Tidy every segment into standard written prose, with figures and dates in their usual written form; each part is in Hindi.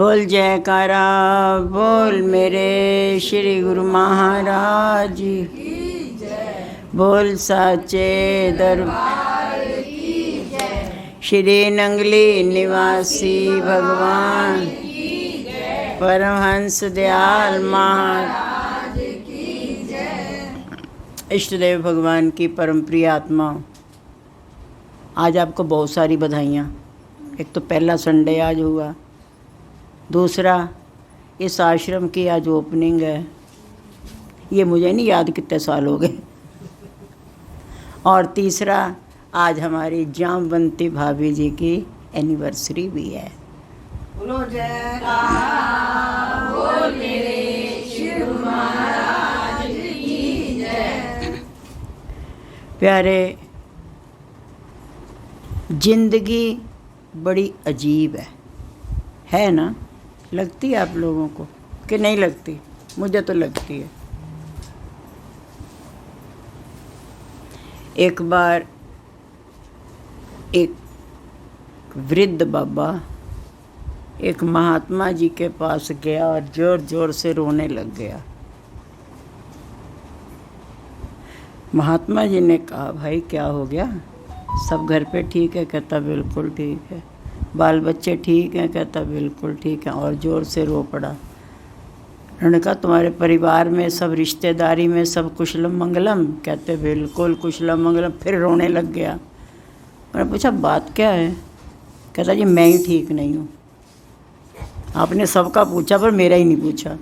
बोल जयकारा बोल मेरे श्री गुरु महाराज की जय। बोल साचे दरबार की जय। श्री नंगली निवासी भगवान की जय। परमहंस दयाल महाराज की जय। इष्ट देव भगवान की परम प्रिय आत्मा, आज आपको बहुत सारी बधाइयाँ। एक तो पहला संडे आज हुआ, दूसरा इस आश्रम की आज ओपनिंग है। ये मुझे नहीं याद कितने साल हो गए। और तीसरा आज हमारी जामवंती भाभी जी की एनिवर्सरी भी है। बोलो जयकारा बोल मेरे शिव महाराज की जय। प्यारे, जिंदगी बड़ी अजीब है ना? लगती है आप लोगों को कि नहीं लगती? मुझे तो लगती है। एक बार एक वृद्ध बाबा एक महात्मा जी के पास गया और जोर जोर से रोने लग गया। महात्मा जी ने कहा, भाई क्या हो गया? सब घर पे ठीक है? कहता बिल्कुल ठीक है। बाल बच्चे ठीक हैं? कहता बिल्कुल ठीक है। और ज़ोर से रो पड़ा। उन्होंने कहा, तुम्हारे परिवार में सब रिश्तेदारी में सब कुशलम मंगलम? कहते बिल्कुल कुशलम मंगलम। फिर रोने लग गया। मैंने पूछा, बात क्या है? कहता, जी मैं ही ठीक नहीं हूँ। आपने सबका पूछा पर मेरा ही नहीं पूछा।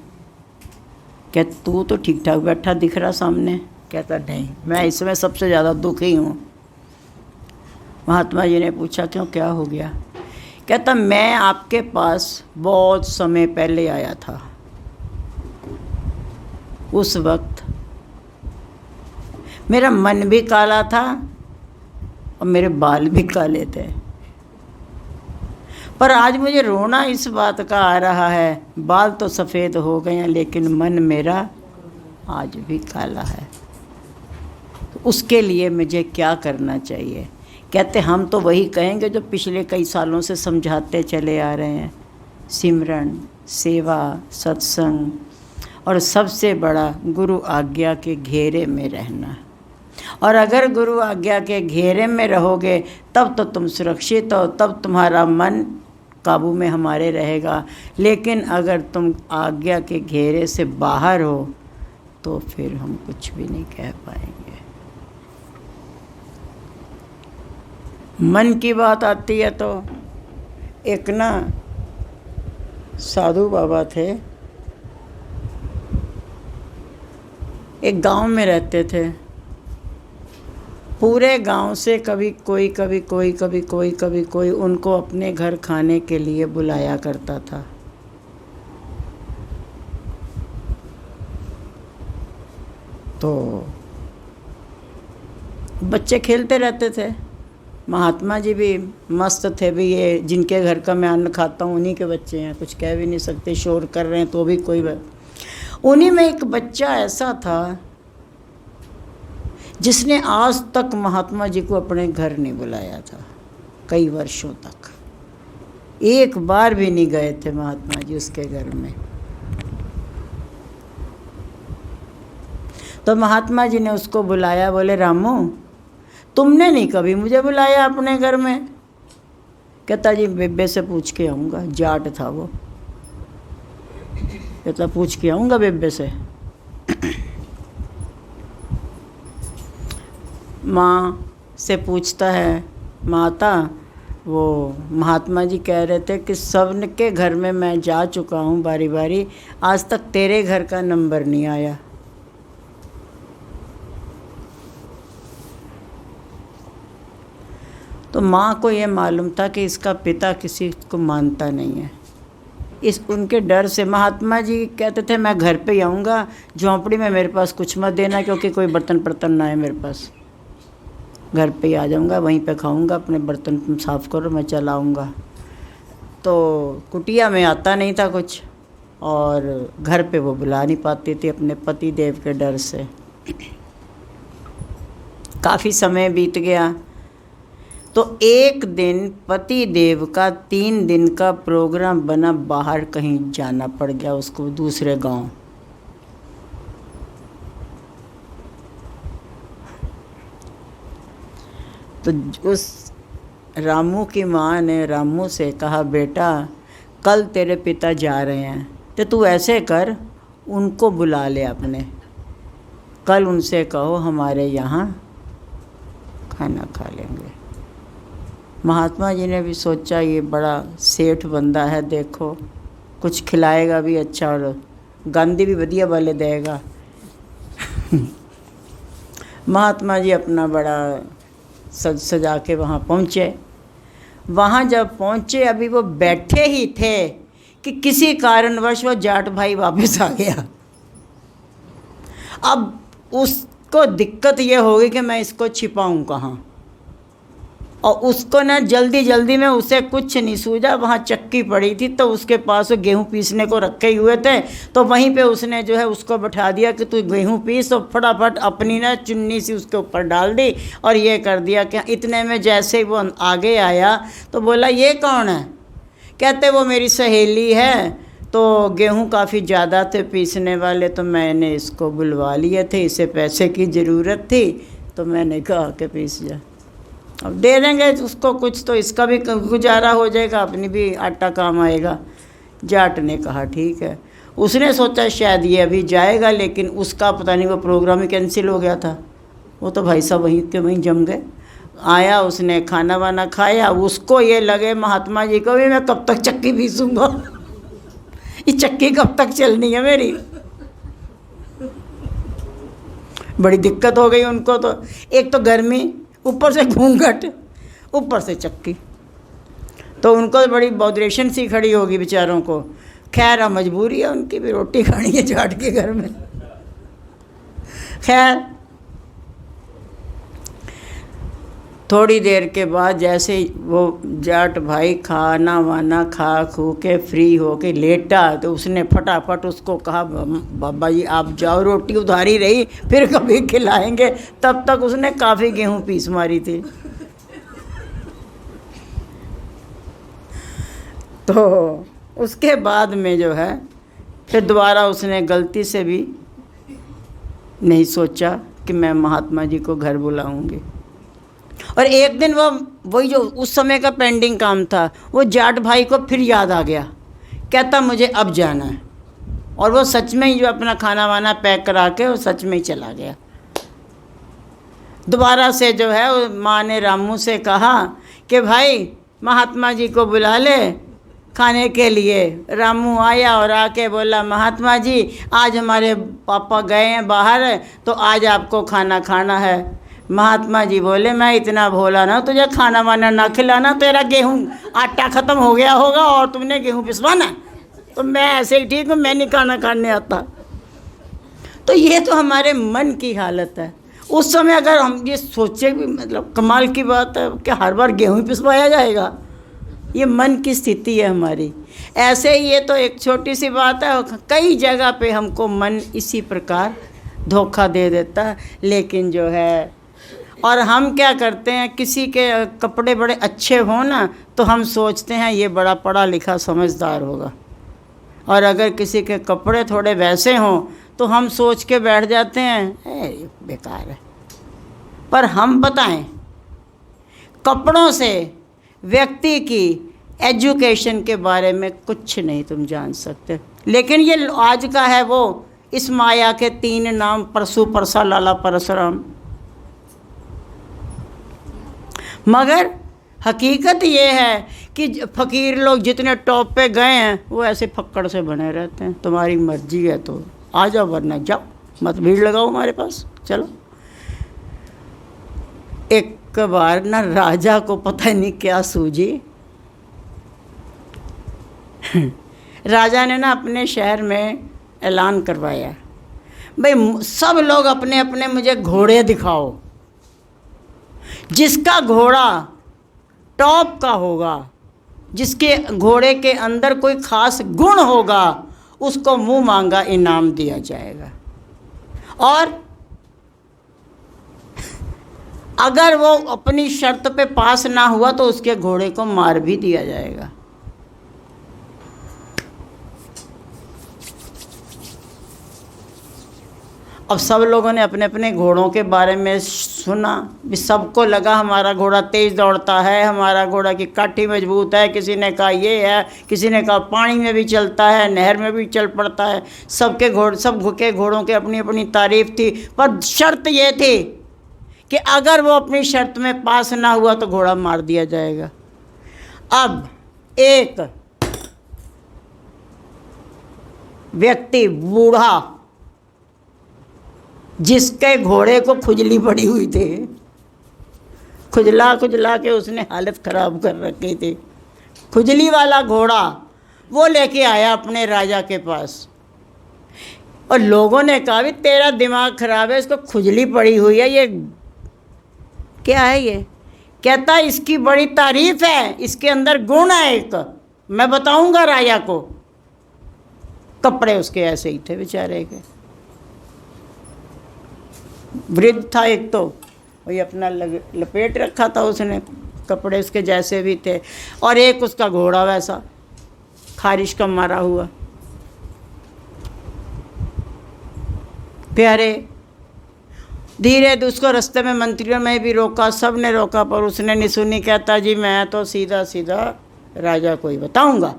कहते, तू तो ठीक ठाक बैठा दिख रहा सामने। कहता, नहीं, मैं इसमें सबसे ज़्यादा दुखी हूँ। महात्मा जी ने पूछा, क्यों, क्या हो गया? कहता, मैं आपके पास बहुत समय पहले आया था। उस वक्त मेरा मन भी काला था और मेरे बाल भी काले थे। पर आज मुझे रोना इस बात का आ रहा है, बाल तो सफ़ेद हो गए हैं लेकिन मन मेरा आज भी काला है। तो उसके लिए मुझे क्या करना चाहिए? कहते, हम तो वही कहेंगे जो पिछले कई सालों से समझाते चले आ रहे हैं। सिमरन, सेवा, सत्संग और सबसे बड़ा गुरु आज्ञा के घेरे में रहना। और अगर गुरु आज्ञा के घेरे में रहोगे तब तो तुम सुरक्षित हो, तब तुम्हारा मन काबू में हमारे रहेगा। लेकिन अगर तुम आज्ञा के घेरे से बाहर हो तो फिर हम कुछ भी नहीं कह पाएंगे। मन की बात आती है तो एक ना साधु बाबा थे, एक गांव में रहते थे। पूरे गांव से कभी कोई उनको अपने घर खाने के लिए बुलाया करता था। तो बच्चे खेलते रहते थे। महात्मा जी भी मस्त थे भी, ये जिनके घर का मैं अन्न खाता हूँ उन्हीं के बच्चे हैं, कुछ कह भी नहीं सकते, शोर कर रहे हैं तो भी कोई उन्हीं में एक बच्चा ऐसा था जिसने आज तक महात्मा जी को अपने घर नहीं बुलाया था। कई वर्षों तक एक बार भी नहीं गए थे महात्मा जी उसके घर में। तो महात्मा जी ने उसको बुलाया, बोले, रामू तुमने नहीं कभी मुझे बुलाया अपने घर में। कहता, जी बेबे से पूछ के आऊँगा। जाट था वो। कहता, पूछ के आऊँगा बेबे से। माँ से पूछता है, माता वो महात्मा जी कह रहे थे कि सब के घर में मैं जा चुका हूँ बारी बारी, आज तक तेरे घर का नंबर नहीं आया। तो माँ को ये मालूम था कि इसका पिता किसी को मानता नहीं है। इस उनके डर से महात्मा जी कहते थे, मैं घर पे ही आऊँगा, झोंपड़ी में मेरे पास कुछ मत देना क्योंकि कोई बर्तन ना है मेरे पास। घर पे ही आ जाऊँगा, वहीं पे खाऊँगा, अपने बर्तन तुम साफ़ करो, मैं चला आऊँगा। तो कुटिया में आता नहीं था कुछ, और घर पे वो बुला नहीं पाती थी अपने पति देव के डर से। काफ़ी समय बीत गया तो एक दिन पति देव का 3 दिन का प्रोग्राम बना, बाहर कहीं जाना पड़ गया उसको, दूसरे गांव। तो उस रामू की माँ ने रामू से कहा, बेटा कल तेरे पिता जा रहे हैं, तो तू ऐसे कर, उनको बुला ले अपने, कल उनसे कहो हमारे यहाँ खाना खा लेंगे। महात्मा जी ने भी सोचा ये बड़ा सेठ बंदा है, देखो कुछ खिलाएगा भी अच्छा और गांधी भी बढ़िया वाले देगा। महात्मा जी अपना बड़ा सज सजा के वहाँ पहुँचे। वहाँ जब पहुँचे, अभी वो बैठे ही थे कि किसी कारणवश वो जाट भाई वापस आ गया। अब उसको दिक्कत ये होगी कि मैं इसको छिपाऊं कहाँ, और उसको ना जल्दी जल्दी में उसे कुछ नहीं सूझा। वहाँ चक्की पड़ी थी तो उसके पास वो गेहूँ पीसने को रखे हुए थे, तो वहीं पे उसने जो है उसको बैठा दिया कि तू गेहूँ पीस, तो फटाफट अपनी ना चुन्नी सी उसके ऊपर डाल दी और ये कर दिया कि इतने में जैसे ही वो आगे आया तो बोला, ये कौन है? कहते वो मेरी सहेली है, तो गेहूँ काफ़ी ज़्यादा थे पीसने वाले, तो मैंने इसको बुलवा लिए थे, इसे पैसे की ज़रूरत थी तो मैंने कहा कि पीस जा, अब दे देंगे उसको कुछ, तो इसका भी गुजारा हो जाएगा, अपनी भी आटा काम आएगा। जाट ने कहा ठीक है। उसने सोचा शायद ये अभी जाएगा, लेकिन उसका पता नहीं वो प्रोग्राम ही कैंसिल हो गया था। वो तो भाई साहब वहीं के वहीं जम गए। आया, उसने खाना वाना खाया, उसको ये लगे महात्मा जी को भी मैं कब तक चक्की पीसूँगा, ये चक्की कब तक चलनी है मेरी। बड़ी दिक्कत हो गई उनको, तो एक तो गर्मी, ऊपर से घूंघट, ऊपर से चक्की, तो उनको बड़ी बॉदरेशन सी खड़ी होगी बेचारों को। खैर अब मजबूरी है उनकी भी, रोटी खानी है जाट के घर में। खैर थोड़ी देर के बाद जैसे वो जाट भाई खाना वाना खा खू के फ्री हो के लेटा, तो उसने फटाफट उसको कहा, बाबा जी आप जाओ, रोटी उधारी रही, फिर कभी खिलाएंगे। तब तक उसने काफ़ी गेहूँ पीस मारी थी। तो उसके बाद में जो है फिर दोबारा उसने गलती से भी नहीं सोचा कि मैं महात्मा जी को घर बुलाऊंगी। और एक दिन वही जो उस समय का पेंडिंग काम था, वो जाट भाई को फिर याद आ गया, कहता मुझे अब जाना है, और वो सच में ही जो अपना खाना वाना पैक करा के वो सच में ही चला गया। दोबारा से जो है माँ ने रामू से कहा कि भाई महात्मा जी को बुला ले खाने के लिए। रामू आया और आके बोला, महात्मा जी आज हमारे पापा गए हैं बाहर, तो आज आपको खाना खाना है। महात्मा जी बोले, मैं इतना भोला ना, तुझे खाना वाना ना खिलाना, तेरा गेहूँ आटा ख़त्म हो गया होगा और तुमने गेहूँ पिसवाना, तो मैं ऐसे ही ठीक हूँ, मैं नहीं खाना खाने आता। तो ये तो हमारे मन की हालत है। उस समय अगर हम ये सोचे भी, मतलब कमाल की बात है कि हर बार गेहूँ पिसवाया जाएगा, ये मन की स्थिति है हमारी। ऐसे ही ये तो एक छोटी सी बात है, कई जगह पे हमको मन इसी प्रकार धोखा दे देता है। लेकिन जो है, और हम क्या करते हैं, किसी के कपड़े बड़े अच्छे हों ना, तो हम सोचते हैं ये बड़ा पढ़ा लिखा समझदार होगा, और अगर किसी के कपड़े थोड़े वैसे हों तो हम सोच के बैठ जाते हैं बेकार है। पर हम बताएं, कपड़ों से व्यक्ति की एजुकेशन के बारे में कुछ नहीं तुम जान सकते। लेकिन ये आज का है वो, इस माया के 3 नाम, परसू परसा लाला परसराम। मगर हकीकत ये है कि फ़कीर लोग जितने टॉप पे गए हैं वो ऐसे फक्कड़ से बने रहते हैं। तुम्हारी मर्जी है तो आ जाओ, वरना जाओ, मत भीड़ लगाओ हमारे पास, चलो। एक बार ना राजा को पता नहीं क्या सूझी, राजा ने ना अपने शहर में ऐलान करवाया, भाई सब लोग अपने अपने मुझे घोड़े दिखाओ, जिसका घोड़ा टॉप का होगा, जिसके घोड़े के अंदर कोई ख़ास गुण होगा, उसको मुंह मांगा इनाम दिया जाएगा। और अगर वो अपनी शर्त पे पास ना हुआ तो उसके घोड़े को मार भी दिया जाएगा। अब सब लोगों ने अपने अपने घोड़ों के बारे में सुना, भी सबको लगा हमारा घोड़ा तेज़ दौड़ता है, हमारा घोड़ा की काठी मजबूत है, किसी ने कहा ये है, किसी ने कहा पानी में भी चलता है, नहर में भी चल पड़ता है। सब के घोड़ों की अपनी अपनी तारीफ थी, पर शर्त ये थी कि अगर वो अपनी शर्त में पास ना हुआ तो घोड़ा मार दिया जाएगा। अब एक व्यक्ति बूढ़ा, जिसके घोड़े को खुजली पड़ी हुई थी, खुजला खुजला के उसने हालत ख़राब कर रखी थी, खुजली वाला घोड़ा वो लेके आया अपने राजा के पास। और लोगों ने कहा भी तेरा दिमाग ख़राब है, इसको खुजली पड़ी हुई है, ये क्या है ये? कहता इसकी बड़ी तारीफ है, इसके अंदर गुण है एक, मैं बताऊंगा राजा को। कपड़े उसके ऐसे ही थे बेचारे के, वृद्ध था एक, तो वही अपना लपेट रखा था उसने, कपड़े उसके जैसे भी थे, और एक उसका घोड़ा वैसा खारिश का मारा हुआ। प्यारे धीरे उसको रास्ते में मंत्रियों में भी रोका, सब ने रोका, पर उसने नहीं सुनी। कहता जी मैं तो सीधा सीधा राजा को ही बताऊंगा।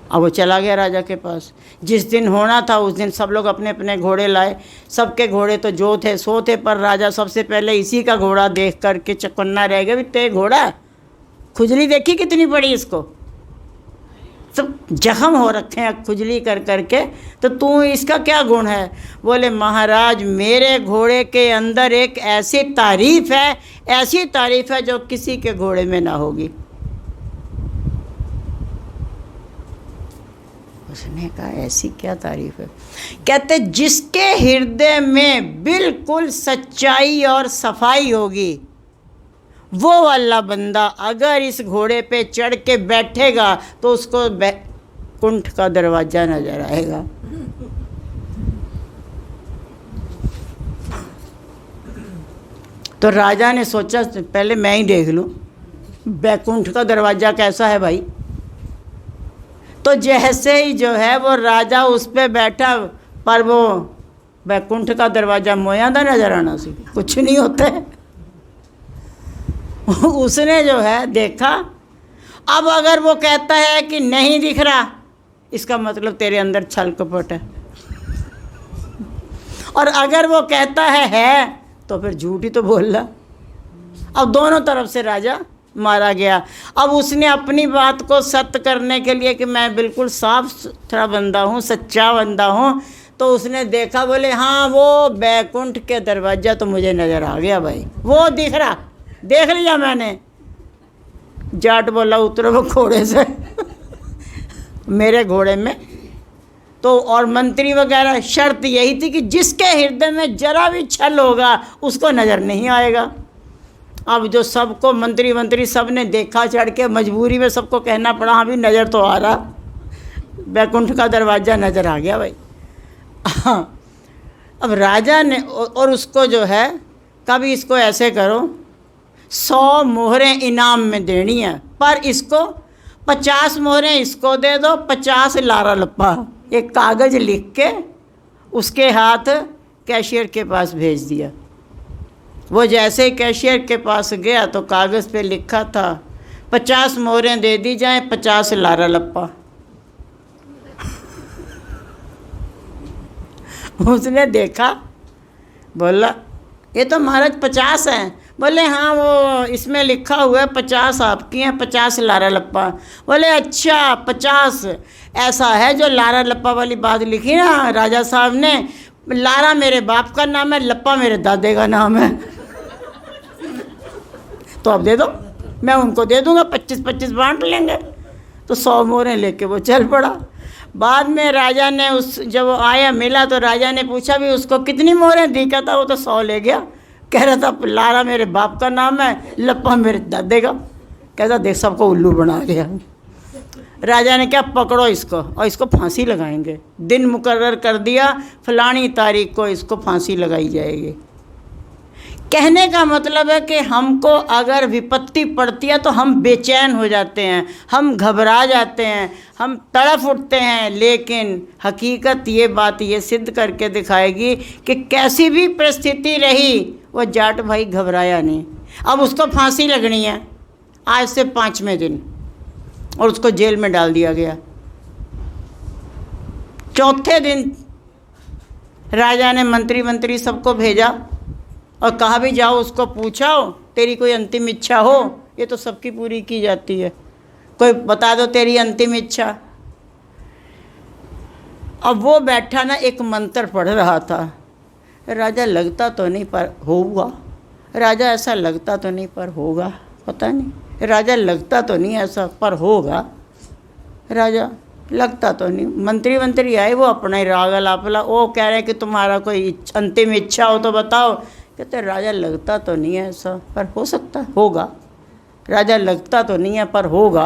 अब वो चला गया राजा के पास। जिस दिन होना था उस दिन सब लोग अपने अपने घोड़े लाए, सबके घोड़े तो जो थे सो थे, पर राजा सबसे पहले इसी का घोड़ा देख करके चौकन्ना रह गया। भी तेरे घोड़ा खुजली देखी कितनी बड़ी, इसको सब जख्म हो रखे हैं खुजली कर करके, तो तू इसका क्या गुण है? बोले महाराज मेरे घोड़े के अंदर एक ऐसी तारीफ है जो किसी के घोड़े में ना होगी। उसने कहा ऐसी क्या तारीफ है? कहते जिसके हृदय में बिल्कुल सच्चाई और सफाई होगी, वो वाला बंदा अगर इस घोड़े पे चढ़ के बैठेगा तो उसको कुंठ का दरवाजा नजर आएगा। तो राजा ने सोचा पहले मैं ही देख लूं बैकुंठ का दरवाजा कैसा है भाई। तो जैसे ही जो है वो राजा उस पे बैठा, पर वो बैकुंठ का दरवाजा मोया दा नजर आना सी, कुछ नहीं होता है। उसने जो है देखा। अब अगर वो कहता है कि नहीं दिख रहा, इसका मतलब तेरे अंदर छल कपट है, और अगर वो कहता है तो फिर झूठ ही तो बोल रहा। अब दोनों तरफ से राजा मारा गया। अब उसने अपनी बात को सत्य करने के लिए कि मैं बिल्कुल साफ सुथरा बंदा हूँ, सच्चा बंदा हूँ, तो उसने देखा, बोले हाँ वो बैकुंठ के दरवाज़ा तो मुझे नज़र आ गया भाई, वो दिख रहा, देख लिया मैंने। जाट बोला उतरो वो घोड़े से मेरे घोड़े में तो। और मंत्री वगैरह शर्त यही थी कि जिसके हृदय में जरा भी छल होगा उसको नज़र नहीं आएगा। अब जो सबको मंत्री सब ने देखा, चढ़ के मजबूरी में सबको कहना पड़ा हाँ भी नज़र तो आ रहा, बैकुंठ का दरवाज़ा नज़र आ गया भाई। अब राजा ने और उसको जो है कभी इसको ऐसे करो 100 मोहरें इनाम में देनी है, पर इसको 50 मोहरें इसको दे दो, 50 लारा लप्पा। एक कागज़ लिख के उसके हाथ कैशियर के पास भेज दिया। वो जैसे ही कैशियर के पास गया तो कागज़ पे लिखा था 50 मोहरें दे दी जाएं, 50 लारा लप्पा। उसने देखा, बोला ये तो महाराज 50 हैं। बोले हाँ वो इसमें लिखा हुआ है 50 आपकी हैं, 50 लारा लप्पा। बोले अच्छा 50 ऐसा है जो लारा लप्पा वाली बात लिखी ना राजा साहब ने, लारा मेरे बाप का नाम है, लप्पा मेरे दादे का नाम है। तो अब दे दो, मैं उनको दे दूंगा, 25-25 बांट लेंगे। तो 100 मोहरें लेके वो चल पड़ा। बाद में राजा ने जब वो आया मिला तो राजा ने पूछा भी उसको कितनी मोहरें दी? कहता वो तो 100 ले गया। कह रहा था लारा मेरे बाप का नाम है, लप्पा मेरे दादे का। कहता देख सबको उल्लू बना गया। राजा ने क्या पकड़ो इसको और इसको फांसी लगाएंगे। दिन मुकर्रर कर दिया, फलानी तारीख को इसको फांसी लगाई जाएगी। कहने का मतलब है कि हमको अगर विपत्ति पड़ती है तो हम बेचैन हो जाते हैं, हम घबरा जाते हैं, हम तड़फ उठते हैं। लेकिन हकीकत ये बात ये सिद्ध करके दिखाएगी कि कैसी भी परिस्थिति रही वो जाट भाई घबराया नहीं। अब उसको फांसी लगनी है आज से 5वें दिन और उसको जेल में डाल दिया गया। चौथे दिन राजा ने मंत्री सबको भेजा और कहा भी जाओ उसको पूछाओ तेरी कोई अंतिम इच्छा हो। ये तो सबकी पूरी की जाती है, कोई बता दो तेरी अंतिम इच्छा। अब वो बैठा ना एक मंत्र पढ़ रहा था। राजा लगता तो नहीं पर होगा, राजा ऐसा लगता तो नहीं पर होगा, पता नहीं राजा लगता तो नहीं ऐसा पर होगा, राजा लगता तो नहीं। मंत्री आए वो अपना ही राग लापला, वो कह रहे हैं कि तुम्हारा कोई अंतिम इच्छा हो तो बताओ। कहते राजा लगता तो नहीं है ऐसा पर हो सकता होगा, राजा लगता तो नहीं है पर होगा।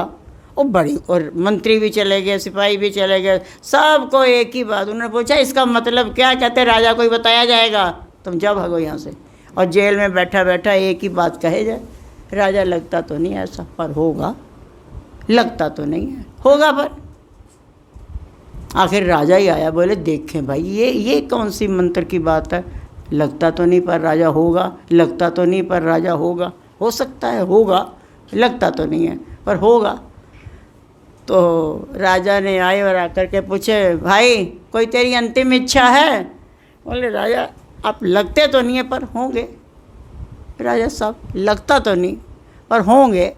वो बड़ी और मंत्री भी चले गए, सिपाही भी चले गए, सबको एक ही बात। उन्होंने पूछा इसका मतलब क्या? कहते राजा को ही बताया जाएगा, तुम जाओ भागो यहाँ से। और जेल में बैठा बैठा एक ही बात कहे जाए, राजा लगता तो नहीं ऐसा पर होगा, लगता तो नहीं है होगा पर। आखिर राजा ही आया, बोले देखें भाई ये कौन सी मंत्र की बात है, लगता तो नहीं पर राजा होगा, लगता तो नहीं पर राजा होगा, हो सकता है होगा, लगता तो नहीं है पर होगा। तो राजा ने आए और आकर के पूछे भाई कोई तेरी अंतिम इच्छा है? बोले राजा आप लगते तो नहीं है पर होंगे। राजा साहब लगता तो नहीं पर होंगे।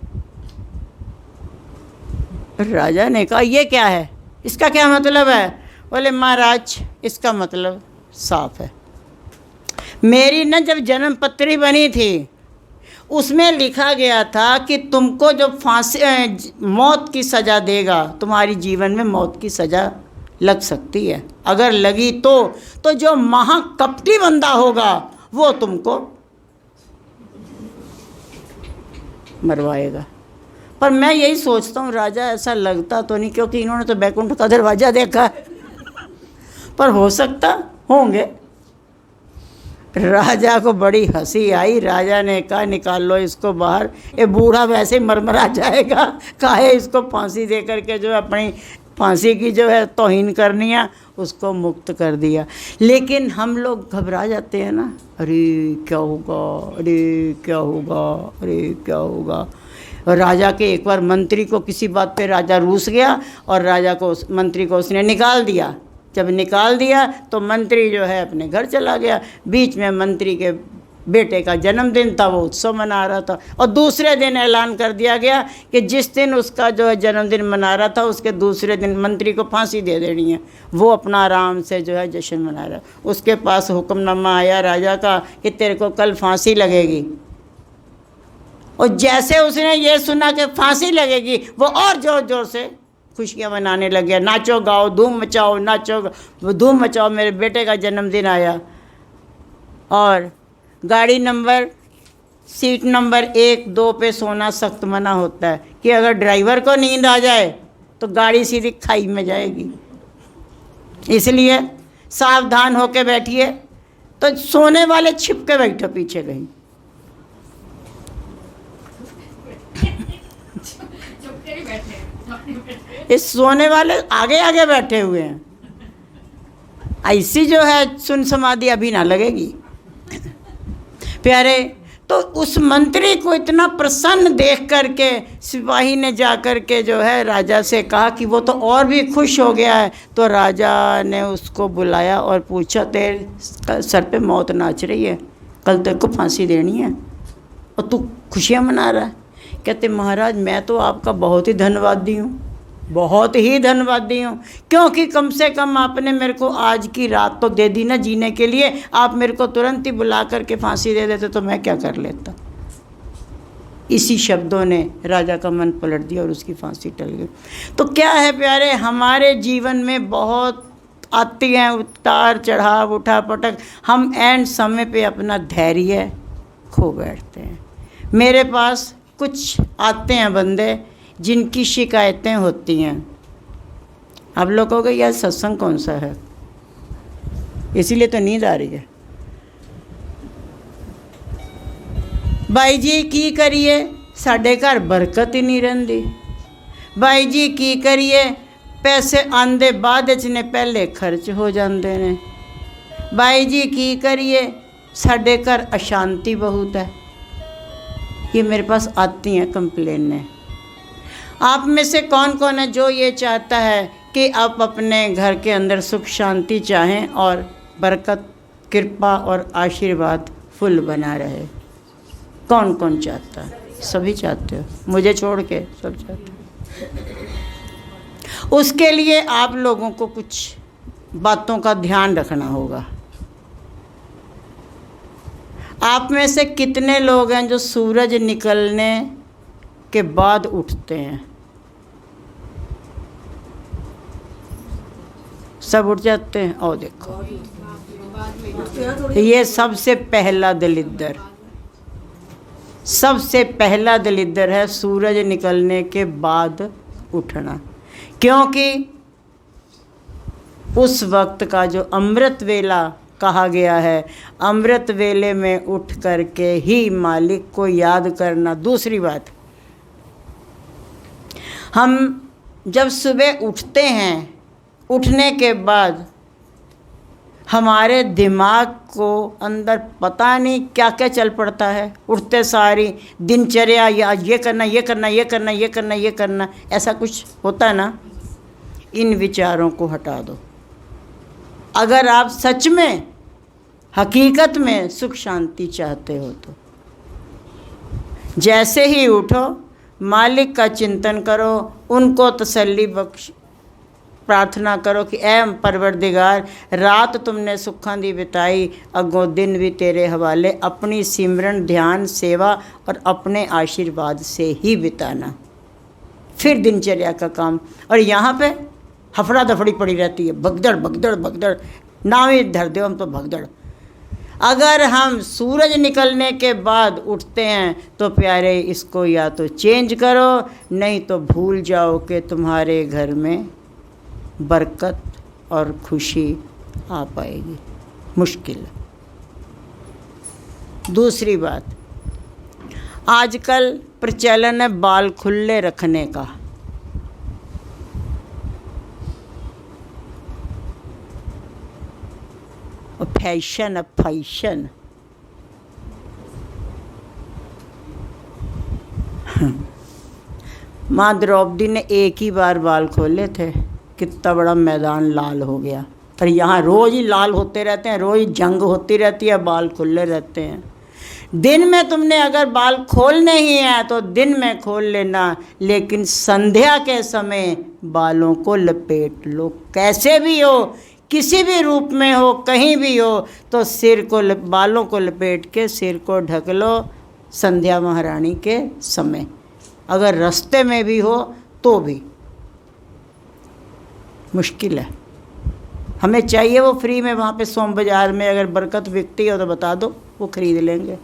राजा ने कहा ये क्या है, इसका क्या मतलब है? बोले महाराज इसका मतलब साफ है, मेरी न जब जन्म पत्री बनी थी उसमें लिखा गया था कि तुमको जो फांसी मौत की सज़ा देगा, तुम्हारी जीवन में मौत की सज़ा लग सकती है। अगर लगी तो जो महाकपटी बंदा होगा वो तुमको मरवाएगा। पर मैं यही सोचता हूँ राजा ऐसा लगता तो नहीं, क्योंकि इन्होंने तो बैकुंठ का दरवाज़ा देखा है पर हो सकता होंगे। राजा को बड़ी हंसी आई। राजा ने कहा निकाल लो इसको बाहर, ये बूढ़ा वैसे मरमरा जाएगा, काहे इसको फांसी दे करके जो अपनी फांसी की जो है तौहीन करनी है, उसको मुक्त कर दिया। लेकिन हम लोग घबरा जाते हैं ना, अरे क्या होगा, अरे क्या होगा, अरे क्या होगा। और राजा के एक बार मंत्री को किसी बात पे राजा रूस गया और राजा को मंत्री को उसने निकाल दिया। जब निकाल दिया तो मंत्री जो है अपने घर चला गया। बीच में मंत्री के बेटे का जन्मदिन था, वो उत्सव मना रहा था और दूसरे दिन ऐलान कर दिया गया कि जिस दिन उसका जो है जन्मदिन मना रहा था उसके दूसरे दिन मंत्री को फांसी दे देनी है। वो अपना आराम से जो है जश्न मना रहा। उसके पास हुक्मनामा आया राजा का कि तेरे को कल फांसी लगेगी। और जैसे उसने ये सुना कि फांसी लगेगी वो और ज़ोर ज़ोर से खुशियाँ मनाने लग गया, नाचो गाओ धूम मचाओ, नाचो धूम मचाओ, मेरे बेटे का जन्मदिन आया। और गाड़ी नंबर सीट नंबर 1, 2 पे सोना सख्त मना होता है कि अगर ड्राइवर को नींद आ जाए तो गाड़ी सीधी खाई में जाएगी, इसलिए सावधान होकर बैठिए। तो सोने वाले छिप के बैठो पीछे कहीं। इस सोने वाले आगे आगे बैठे हुए हैं। ऐसी जो है सुन समाधि अभी ना लगेगी प्यारे। तो उस मंत्री को इतना प्रसन्न देख करके सिपाही ने जा कर के जो है राजा से कहा कि वो तो और भी खुश हो गया है। तो राजा ने उसको बुलाया और पूछा तेरे सर पे मौत नाच रही है, कल तेरे को फांसी देनी है और तू खुशियाँ मना रहा है। कहते महाराज मैं तो आपका बहुत ही धन्यवादी हूँ, बहुत ही धन्यवादी हूँ, क्योंकि कम से कम आपने मेरे को आज की रात तो दे दी ना जीने के लिए। आप मेरे को तुरंत ही बुला करके फांसी दे देते तो मैं क्या कर लेता। इसी शब्दों ने राजा का मन पलट दिया और उसकी फांसी टल गई। तो क्या है प्यारे, हमारे जीवन में बहुत आती हैं उतार चढ़ाव उठा पटक, हम एंड समय पे अपना धैर्य खो बैठते हैं। मेरे पास कुछ आते हैं बंदे जिनकी शिकायतें होती हैं। आप लोग कहोगे यार सत्संग कौन सा है, इसीलिए तो नींद आ रही है। भाई जी की करिए साडे घर बरकत ही नहीं रहिंदी। भाई जी की करिए पैसे आंदे बाद ने पहले खर्च हो जाते ने। भाई जी की करिए साडे घर अशांति बहुत है। ये मेरे पास आती हैं कंप्लेनें। आप में से कौन कौन है जो ये चाहता है कि आप अपने घर के अंदर सुख शांति चाहें और बरकत कृपा और आशीर्वाद फुल बना रहे? कौन कौन चाहता है? सभी चाहते हो, मुझे छोड़ के सब चाहते हो। उसके लिए आप लोगों को कुछ बातों का ध्यान रखना होगा। आप में से कितने लोग हैं जो सूरज निकलने के बाद उठते हैं? सब उठ जाते हैं। और देखो, ये सबसे पहला दलिद्दर, सबसे पहला दलिद्दर है सूरज निकलने के बाद उठना। क्योंकि उस वक्त का जो अमृत वेला कहा गया है, अमृत वेले में उठ करके ही मालिक को याद करना। दूसरी बात, हम जब सुबह उठते हैं, उठने के बाद हमारे दिमाग को अंदर पता नहीं क्या क्या चल पड़ता है। उठते सारी दिनचर्या, या ये करना ये करना ये करना ये करना ये करना, ऐसा कुछ होता है ना। इन विचारों को हटा दो। अगर आप सच में हकीकत में सुख शांति चाहते हो तो जैसे ही उठो मालिक का चिंतन करो, उनको तसल्ली बख्श प्रार्थना करो कि ऐ परवरदिगार, रात तुमने सुखां दी बिताई, अगों दिन भी तेरे हवाले, अपनी सिमरन ध्यान सेवा और अपने आशीर्वाद से ही बिताना। फिर दिनचर्या का काम। और यहाँ पे हफड़ा दफड़ी पड़ी रहती है, भगदड़ भगदड़ भगदड़, नाम ही धर दो हम तो भगदड़। अगर हम सूरज निकलने के बाद उठते हैं तो प्यारे इसको या तो चेंज करो, नहीं तो भूल जाओ कि तुम्हारे घर में बरकत और खुशी आ पाएगी। मुश्किल। दूसरी बात, आजकल प्रचलन है बाल खुले रखने का। फैशन है, फैशन। माँ द्रौपदी ने एक ही बार बाल खोले थे, कितना बड़ा मैदान लाल हो गया। पर यहाँ रोज़ ही लाल होते रहते हैं, रोज़ जंग होती रहती है, बाल खुले रहते हैं। दिन में तुमने अगर बाल खोलने ही हैं तो दिन में खोल लेना, लेकिन संध्या के समय बालों को लपेट लो। कैसे भी हो, किसी भी रूप में हो, कहीं भी हो, तो सिर को बालों को लपेट के सिर को ढक लो संध्या महारानी के समय। अगर रास्ते में भी हो तो भी मुश्किल है। हमें चाहिए वो फ्री में, वहाँ पे सोम बाज़ार में अगर बरकत बिकती हो तो बता दो, वो खरीद लेंगे।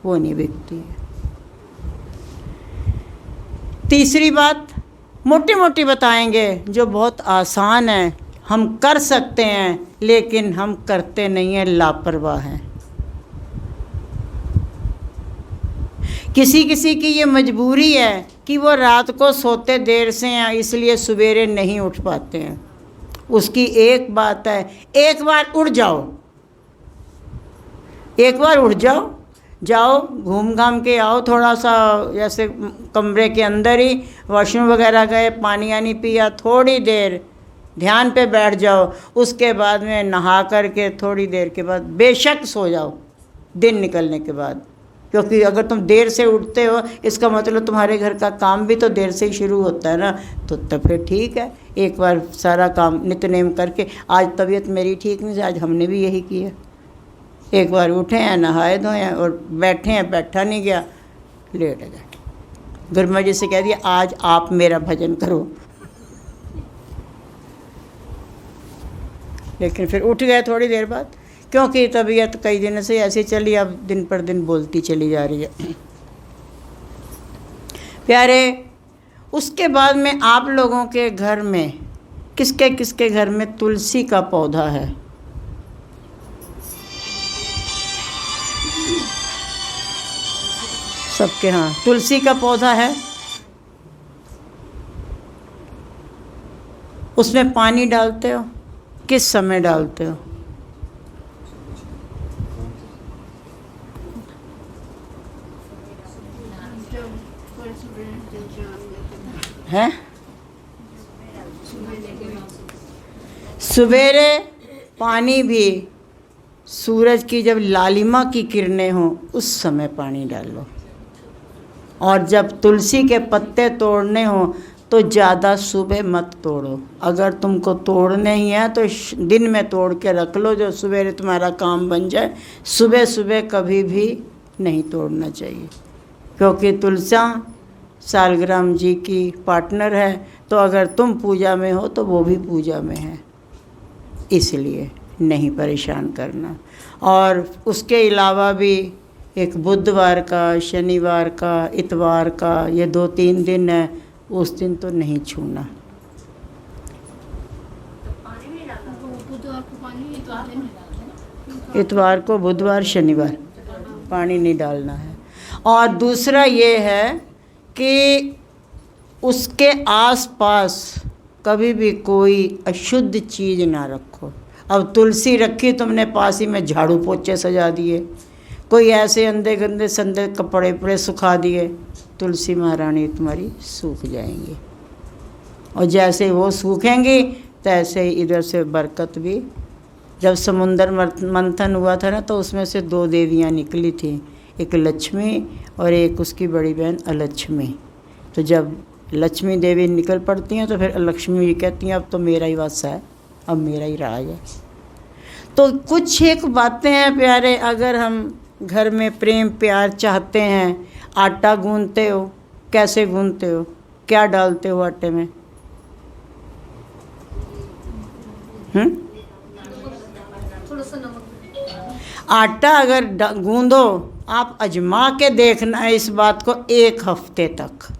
वो नहीं बिकती है। तीसरी बात मोटी मोटी बताएंगे जो बहुत आसान है, हम कर सकते हैं लेकिन हम करते नहीं हैं, लापरवाह हैं। किसी किसी की ये मजबूरी है कि वो रात को सोते देर से हैं, इसलिए सवेरे नहीं उठ पाते हैं। उसकी एक बात है, एक बार उठ जाओ, एक बार उठ जाओ, जाओ घूम घाम के आओ थोड़ा सा, जैसे कमरे के अंदर ही वॉशरूम वगैरह गए, पानी आनी पिया, थोड़ी देर ध्यान पे बैठ जाओ। उसके बाद में नहा करके थोड़ी देर के बाद बेशक सो जाओ दिन निकलने के बाद। क्योंकि अगर तुम देर से उठते हो इसका मतलब तुम्हारे घर का काम भी तो देर से ही शुरू होता है ना, तो फिर ठीक है, एक बार सारा काम नित्यनेम करके। आज तबीयत मेरी ठीक नहीं, आज हमने भी यही किया। एक बार उठे हैं, नहाए धोए हैं और बैठे हैं, बैठा नहीं गया, लेट गए। गुरमा जी से कह दिया आज आप मेरा भजन करो, लेकिन फिर उठ गए थोड़ी देर बाद, क्योंकि तबीयत कई दिनों से ऐसे चली, अब दिन पर दिन बोलती चली जा रही है। प्यारे, उसके बाद में आप लोगों के घर में किसके किसके घर में तुलसी का पौधा है? सबके यहाँ तुलसी का पौधा है, उसमें पानी डालते हो, किस समय डालते हो? हैं? सवेरे पानी भी सूरज की जब लालिमा की किरणें हों उस समय पानी डालो, और जब तुलसी के पत्ते तोड़ने हों तो ज़्यादा सुबह मत तोड़ो। अगर तुमको तोड़ने ही हैं तो दिन में तोड़ के रख लो, जो सवेरे तुम्हारा काम बन जाए। सुबह सुबह कभी भी नहीं तोड़ना चाहिए, क्योंकि तुलसी सालग्राम जी की पार्टनर है, तो अगर तुम पूजा में हो तो वो भी पूजा में है, इसलिए नहीं परेशान करना। और उसके अलावा भी एक बुधवार का, शनिवार का, इतवार का, ये 2-3 दिन है, उस दिन तो नहीं छूना। इतवार को, बुधवार, शनिवार पानी नहीं डालना है। और दूसरा ये है कि उसके आसपास कभी भी कोई अशुद्ध चीज़ ना रखो। अब तुलसी रखी तुमने, पास ही में झाड़ू पोछे सजा दिए, कोई ऐसे अंधे गंदे संदे कपड़े पड़े सुखा दिए, तुलसी महारानी तुम्हारी सूख जाएंगी। और जैसे वो सूखेंगी तैसे ही इधर से बरकत भी। जब समुंदर मंथन हुआ था ना, तो उसमें से 2 देवियाँ निकली थी, एक लक्ष्मी और एक उसकी बड़ी बहन अलक्ष्मी। तो जब लक्ष्मी देवी निकल पड़ती हैं तो फिर लक्ष्मी जी कहती हैं अब तो मेरा ही वासा है, अब मेरा ही राज है। तो कुछ एक बातें हैं प्यारे, अगर हम घर में प्रेम प्यार चाहते हैं। आटा गूंथते हो, कैसे गूंथते हो, क्या डालते हो आटे में? आटा अगर गूंदो, आप अजमा के देखना है इस बात को 1 हफ्ते तक।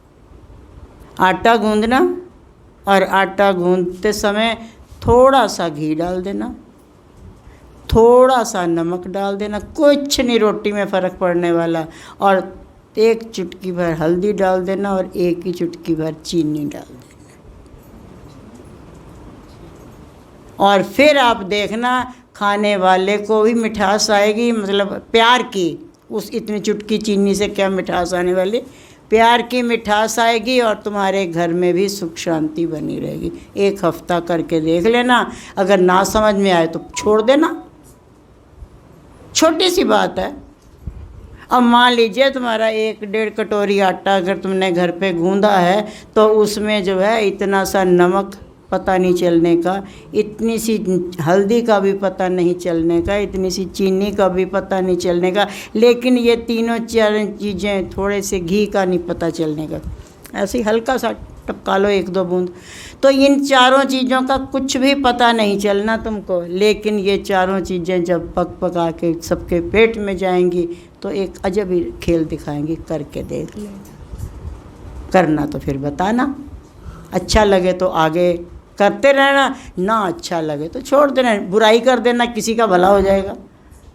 आटा गूंदना, और आटा गूंदते समय थोड़ा सा घी डाल देना, थोड़ा सा नमक डाल देना, कुछ नहीं रोटी में फ़र्क पड़ने वाला, और 1 चुटकी भर हल्दी डाल देना, और 1 ही चुटकी भर चीनी डाल देना। और फिर आप देखना खाने वाले को भी मिठास आएगी, मतलब प्यार की। उस इतनी चुटकी चीनी से क्या मिठास आने वाली, प्यार की मिठास आएगी, और तुम्हारे घर में भी सुख शांति बनी रहेगी। 1 हफ्ता करके देख लेना, अगर ना समझ में आए तो छोड़ देना, छोटी सी बात है। अब मान लीजिए तुम्हारा 1-1.5 कटोरी आटा अगर तुमने घर पे गूंदा है, तो उसमें जो है इतना सा नमक पता नहीं चलने का, इतनी सी हल्दी का भी पता नहीं चलने का, इतनी सी चीनी का भी पता नहीं चलने का, लेकिन ये तीनों 4 चीज़ें, थोड़े से घी का नहीं पता चलने का, ऐसे ही हल्का सा टपका लो 1-2 बूंद। तो इन 4 चीज़ों का कुछ भी पता नहीं चलना तुमको, लेकिन ये 4 चीज़ें जब पक पका के सबके पेट में जाएंगी तो एक अजब ही खेल दिखाएंगी। करके देख लेना, करना तो फिर बताना, अच्छा लगे तो आगे करते रहना, ना अच्छा लगे तो छोड़ देना। बुराई कर देना, किसी का भला हो जाएगा,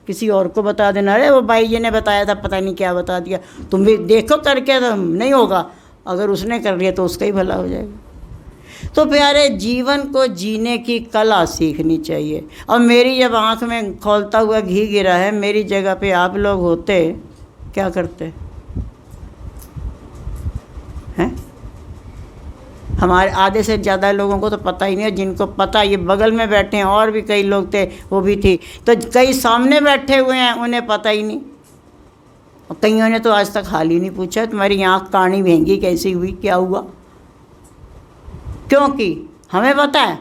किसी और को बता देना, अरे वो भाई जी ने बताया था, पता नहीं क्या बता दिया, तुम भी देखो करके, तो नहीं होगा, अगर उसने कर लिया तो उसका ही भला हो जाएगा। तो प्यारे, जीवन को जीने की कला सीखनी चाहिए। और मेरी जब आँख में खौलता हुआ घी गिरा है, मेरी जगह पे आप लोग होते क्या करते हैं? हमारे आधे से ज़्यादा लोगों को तो पता ही नहीं है, जिनको पता, ये बगल में बैठे हैं और भी कई लोग थे, वो भी थी, तो कई सामने बैठे हुए हैं, उन्हें पता ही नहीं, और कईयों ने तो आज तक हाल ही नहीं पूछा तुम्हारी आँख कानी महंगी कैसी हुई, क्या हुआ, क्योंकि हमें पता है।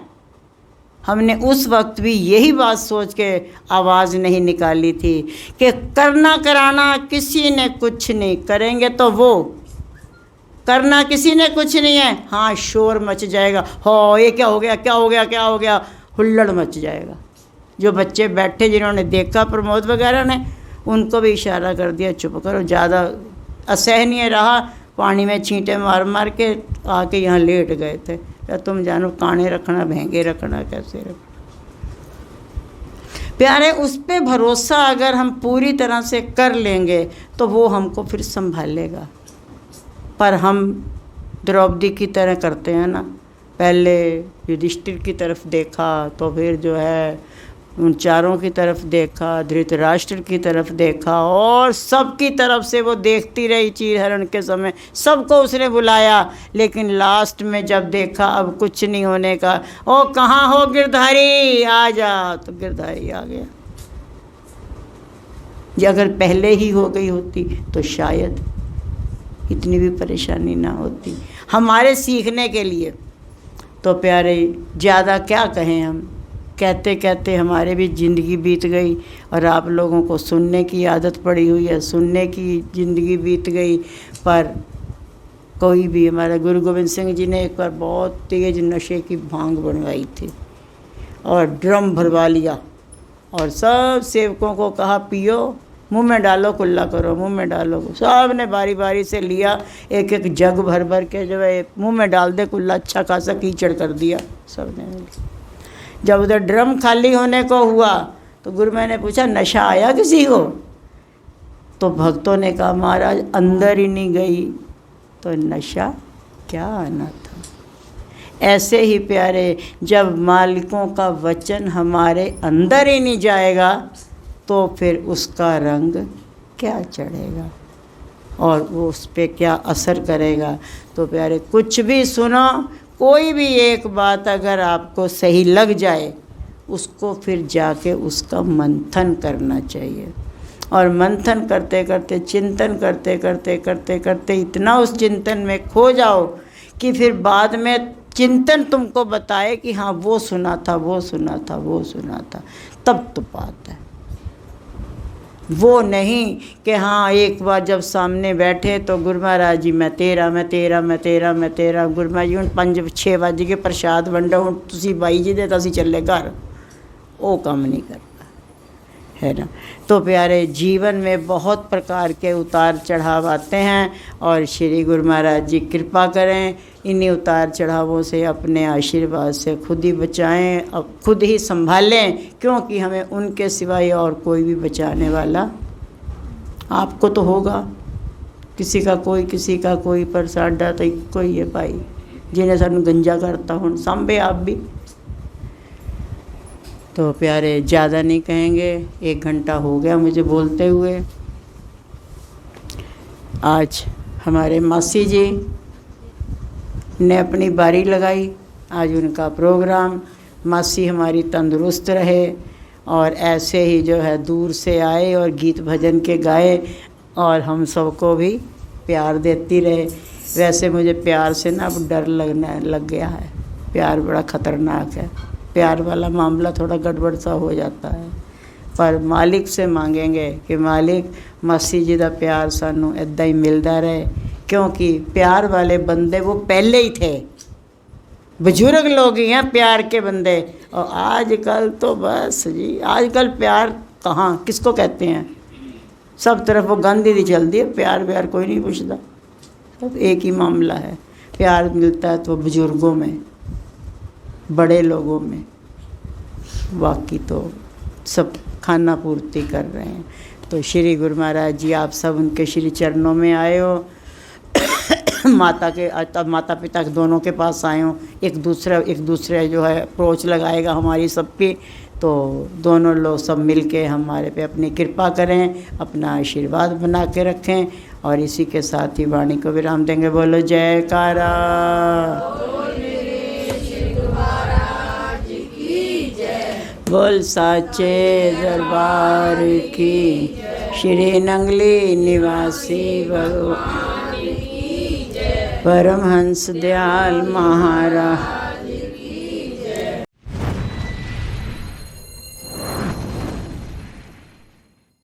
हमने उस वक्त भी यही बात सोच के आवाज़ नहीं निकाली थी कि करना कराना किसी ने कुछ नहीं, करेंगे तो वो, करना किसी ने कुछ नहीं है। हाँ, शोर मच जाएगा, हो ये क्या हो गया, क्या हो गया, क्या हो गया, हुल्लड़ मच जाएगा। जो बच्चे बैठे जिन्होंने देखा प्रमोद वगैरह ने, उनको भी इशारा कर दिया चुप करो, ज़्यादा असहनीय रहा, पानी में छींटे मार मार के आके यहाँ लेट गए थे। तुम जानो काने रखना, भेंगे रखना, कैसे रखना। प्यारे, उस पे भरोसा अगर हम पूरी तरह से कर लेंगे तो वो हमको फिर संभालेगा। पर हम द्रौपदी की तरह करते हैं ना, पहले युधिष्ठिर की तरफ देखा तो फिर जो है उन चारों की तरफ देखा, धृतराष्ट्र की तरफ देखा, और सबकी तरफ से वो देखती रही चीरहरण के समय। सबको उसने बुलाया, लेकिन लास्ट में जब देखा अब कुछ नहीं होने का, ओ कहाँ हो गिरधारी, आ जा, तो गिरधारी आ गया। ये अगर पहले ही हो गई होती तो शायद इतनी भी परेशानी ना होती हमारे सीखने के लिए। तो प्यारे, ज़्यादा क्या कहें हम, कहते कहते हमारे भी ज़िंदगी बीत गई, और आप लोगों को सुनने की आदत पड़ी हुई है, सुनने की ज़िंदगी बीत गई। पर कोई भी, हमारे गुरु गोविंद सिंह जी ने एक बार बहुत तेज़ नशे की भांग बनवाई थी और ड्रम भरवा लिया, और सब सेवकों को कहा पियो, मुंह में डालो, कुल्ला करो, मुंह में डालो। सब ने बारी बारी से लिया, एक एक जग भर भर के जो है मुंह में डाल दे कुल्ला, अच्छा खासा कीचड़ कर दिया सब ने। जब उधर ड्रम खाली होने को हुआ तो गुरुमाँ ने पूछा नशा आया किसी को? तो भक्तों ने कहा महाराज अंदर ही नहीं गई तो नशा क्या आना था। ऐसे ही प्यारे, जब मालिकों का वचन हमारे अंदर ही नहीं जाएगा तो फिर उसका रंग क्या चढ़ेगा और वो उस पर क्या असर करेगा। तो प्यारे, कुछ भी सुनो, कोई भी एक बात अगर आपको सही लग जाए, उसको फिर जाके उसका मंथन करना चाहिए, और मंथन करते करते, चिंतन करते करते करते करते इतना उस चिंतन में खो जाओ कि फिर बाद में चिंतन तुमको बताए कि हाँ वो सुना था, वो सुना था, वो सुना था, तब तो बात है। वो नहीं कि हाँ एक बार जब सामने बैठे तो गुरु महाराज जी मैं तेरा, मैं तेरा, मैं तेरा, मैं तेरा, गुरु महाराज जी हूँ 5-6 बजे के प्रसाद वंडा हूँ, तुसी बाई जी दे असी चले घर, वो काम नहीं करता है ना। तो प्यारे, जीवन में बहुत प्रकार के उतार चढ़ाव आते हैं, और श्री गुरु महाराज जी कृपा करें, इन्हीं उतार चढ़ावों से अपने आशीर्वाद से खुद ही बचाएं, अब खुद ही संभालें, क्योंकि हमें उनके सिवाय और कोई भी बचाने वाला आपको तो होगा, किसी का कोई, पर साडा तो कोई है भाई जिन्हें सानू गंजा करता हूँ सांभे आप भी। तो प्यारे, ज़्यादा नहीं कहेंगे, 1 घंटा हो गया मुझे बोलते हुए। आज हमारे मासी जी ने अपनी बारी लगाई, आज उनका प्रोग्राम, मासी हमारी तंदुरुस्त रहे और ऐसे ही जो है दूर से आए और गीत भजन के गाए और हम सबको भी प्यार देती रहे। वैसे मुझे प्यार से ना अब डर लगने लग गया है, प्यार बड़ा ख़तरनाक है, प्यार वाला मामला थोड़ा गड़बड़ सा हो जाता है। पर मालिक से मांगेंगे कि मालिक मासी जी का प्यार सानू इदा ही मिलता रहे, क्योंकि प्यार वाले बंदे वो पहले ही थे, बुजुर्ग लोग ही हैं प्यार के बंदे। और आजकल तो बस जी, आजकल प्यार कहाँ किसको कहते हैं, सब तरफ वो गंदी दी चलती है, प्यार व्यार कोई नहीं पूछता, सब एक ही मामला है। प्यार मिलता है तो बुजुर्गों में, बड़े लोगों में, बाकी तो सब खाना पूर्ति कर रहे हैं। तो श्री गुरु महाराज जी आप सब उनके श्री चरणों में आए हो, माता पिता दोनों के पास आए हो, एक दूसरे जो है अप्रोच लगाएगा हमारी सब पे, तो दोनों लोग सब मिल के हमारे पे अपनी कृपा करें, अपना आशीर्वाद बना के रखें। और इसी के साथ ही वाणी को विराम देंगे। बोलो जयकारा। बोल साचे दरबार की, श्री नंगली निवासी भगवान, परमहंस दयाल महाराज।